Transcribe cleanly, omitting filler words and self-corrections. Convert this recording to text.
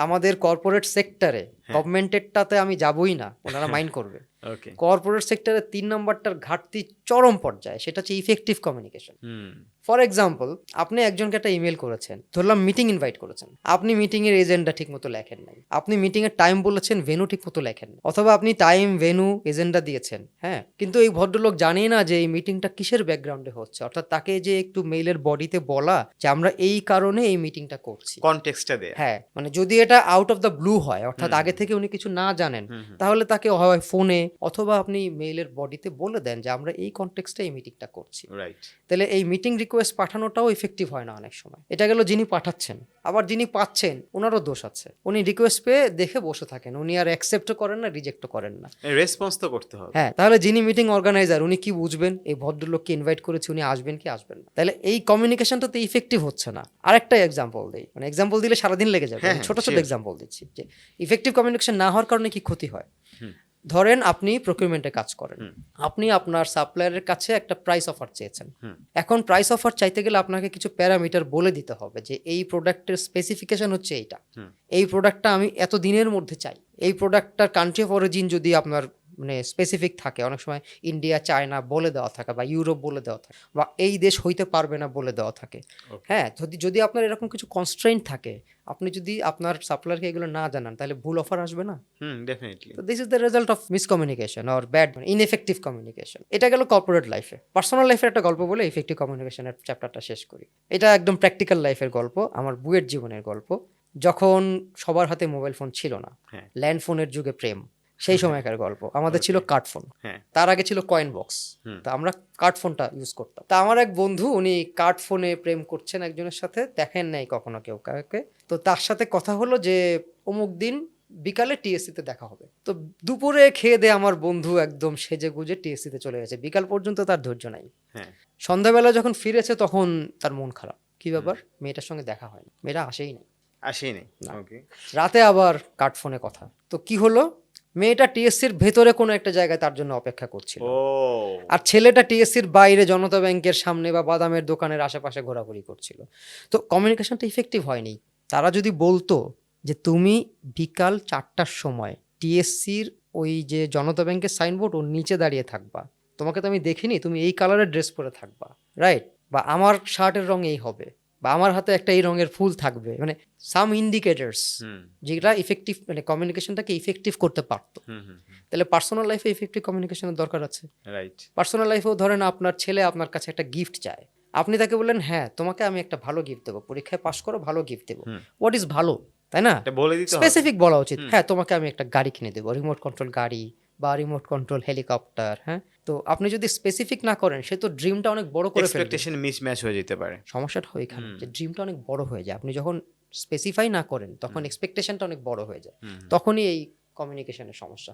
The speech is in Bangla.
আমাদের কর্পোরেট সেক্টরে, গভর্নমেন্টেরটাতে আমি যাবই না, ওনারা মাইন্ড করবে। ওকে। কর্পোরেট সেক্টরে 3 নম্বরটার ঘাটতি চরম পর্যায়ে, সেটা হচ্ছে effective communication. Hmm. For example, আপনি একজনকে একটা ইমেল করেছেন, ধরলাম মিটিং ইনভাইট করেছেন, আপনি মিটিং এর এজেন্ডা ঠিক মতো লেখেন নাই, আপনি মিটিং এর টাইম বলেছেন, ভেনু ঠিক মতো লেখেন না, অথবা আপনি টাইম, ভেনু, এজেন্ডা দিয়েছেন, হ্যাঁ, কিন্তু এই ভদ্রলোক জানেই না যে এই মিটিংটা কিসের ব্যাকগ্রাউন্ডে হচ্ছে, অর্থাৎ তাকে যে একটু মেইলের বডিতে বলা যে আমরা এই কারণে এই মিটিংটা করছি, কনটেক্সটটা দেয়া। হ্যাঁ, মানে যদি এটা আউট অফ দ্য ব্লু হয়, অর্থাৎ আগে থেকে উনি কিছু না জানেন, তাহলে তাকে হয় ফোনে অথবা আপনি মেইলের বডিতে বলে দেন যে আমরা এই কনটেক্সটে এই মিটিংটা করছি। রাইট। তাহলে এই মিটিং রিকোয়েস্ট পাঠানোটাও ইফেক্টিভ হয় না অনেক সময়। এটা গেল যিনি পাঠাচ্ছেন। আবার যিনি পাচ্ছেন ওনারও দোষ আছে, উনি রিকোয়েস্ট পেয়ে দেখে বসে থাকেন, উনি আর অ্যাকসেপ্টও করেন না, রিজেক্টও করেন না। রেসপন্স তো করতে হবে। হ্যাঁ, তাহলে যিনি মিটিং অর্গানাইজার উনি কি বুঝবেন এই ভদ্রলোককে ইনভাইট করেছে, উনি আসবেন কি আসবেন না? তাহলে এই কমিউনিকেশনটা তো ইফেক্টিভ হচ্ছে না। আরেকটা এক্সাম্পল দিই, মানে এক্সাম্পল দিলে সারাদিন লেগে যাবে, হ্যাঁ, ছোট ছোট sure. এক্সাম্পল দিচ্ছি যে ইফেক্টিভ কমিউনিকেশন না হওয়ার কারণে কি ক্ষতি হয়। ধরেন আপনি প্রকিউরমেন্টে কাজ করেন, আপনি আপনার সাপ্লায়ারের কাছে একটা প্রাইস অফার চেয়েছেন। এখন প্রাইস অফার চাইতে গেলে আপনাকে কিছু প্যারামিটার বলে দিতে হবে যে এই প্রোডাক্টের স্পেসিফিকেশন হচ্ছে এইটা, এই প্রোডাক্টটা আমি এত দিনের মধ্যে চাই, এই প্রোডাক্টটার কান্ট্রি অফ অরিজিন যদি আপনার মানে স্পেসিফিক থাকে, অনেক সময় ইন্ডিয়া, চায়না বলে দেওয়া থাকে, বা ইউরোপ বলে দেওয়া থাকে, বা এই দেশ হইতে পারবে না বলে দেওয়া থাকে। হ্যাঁ, যদি আপনার এরকম কিছু কনস্ট্রেইন্ট থাকে, আপনি যদি আপনার সাপ্লায়ারকে এগুলো না জানান, তাহলে ভুল অফার আসবে না। ডেফিনেটলি। তো this is the result of miscommunication or bad ineffective communication. এটা গেল কর্পোরেট লাইফে। পার্সোনাল লাইফের একটা গল্প বলে ইফেক্টিভ কমিউনিকেশনের চ্যাপ্টারটা শেষ করি। এটা একদম প্র্যাকটিক্যাল লাইফের গল্প, আমার বুয়ের জীবনের গল্প। যখন সবার হাতে মোবাইল ফোন ছিল না, ল্যান্ড ফোনের যুগে প্রেম, সেই সময়কার গল্প। আমাদের ছিল কার্ড ফোন, তার আগে ছিল কয়েন বক্স, তো আমরা কার্ড ফোনটা ইউজ করতাম। তা আমার এক বন্ধু, উনি কার্ড ফোনে প্রেম করছেন একজনের সাথে, দেখেন নাই কখনো কেউ কাউকে। তো তার সাথে কথা হলো যে অমুক দিন বিকালে টিএসসিতে দেখা হবে। তো দুপুরে খেয়ে দিয়ে আমার বন্ধু একদম সেজে গুজে টিএসসিতে চলে গেছে, বিকাল পর্যন্ত তার ধৈর্য নাই। সন্ধ্যাবেলা যখন ফিরেছে তখন তার মন খারাপ, কি ব্যাপার, মেয়েটার সঙ্গে দেখা হয়নি, মেয়েটা আসেই নাই। আসেনি। ওকে। রাতে আবার কার্ড ফোনে কথা, তো কি হলো, মেয়েটা টিএসসির ভেতরে কোনো একটা জায়গায় তার জন্য অপেক্ষা করছিল, আর ছেলেটা টিএসসির বাইরে জনতা ব্যাংকের সামনে বা বাদামের দোকানের আশেপাশে ঘোরাঘুরি করছিল। তো কমিউনিকেশনটা ইফেক্টিভ হয়নি। তারা যদি বলতো যে তুমি বিকাল 4টার সময় টিএসসির ওই যে জনতা ব্যাংকের সাইনবোর্ড ওর নিচে দাঁড়িয়ে থাকবা, তোমাকে তো আমি দেখিনি, তুমি এই কালারের ড্রেস পরে থাকবা, রাইট, বা আমার শার্টের রং এই হবে, বা আমার হাতে একটা এই রঙের ফুল থাকবে, মানে সাম ইন্ডিকেটার্স যেটা ইফেক্টিভ মানে কমিউনিকেশনটাকে ইফেক্টিভ করতে পারতো। তাহলে পার্সোনাল লাইফে ইফেক্টিভ কমিউনিকেশনের দরকার আছে। রাইট। পার্সোনাল লাইফেও ধরেন আপনার ছেলে আপনার কাছে একটা গিফট চায়, আপনি তাকে বললেন হ্যাঁ তোমাকে আমি একটা ভালো গিফট দেবো, পরীক্ষায় পাশ করো ভালো গিফট দেবো। হোয়াট ইজ ভালো, তাই না? বলে দিতে হবে, স্পেসিফিক বলা উচিত। হ্যাঁ তোমাকে আমি একটা গাড়ি কিনে দেবো, রিমোট কন্ট্রোল গাড়ি বা রিমোট কন্ট্রোল হেলিকপ্টার। হ্যাঁ, তো আপনি যদি স্পেসিফিক না করেন, সে তো ড্রিমটা অনেক বড় করে ফেলবে, এক্সপেকটেশন মিসম্যাচ হয়ে যেতে পারে। সমস্যাটা হয় এখানে যে ড্রিমটা অনেক বড় হয়ে যায়। আপনি যখন স্পেসিফাই না করেন তখন এক্সপেকটেশনটা অনেক বড় হয়ে যায়, তখনই এই কমিউনিকেশনের সমস্যা।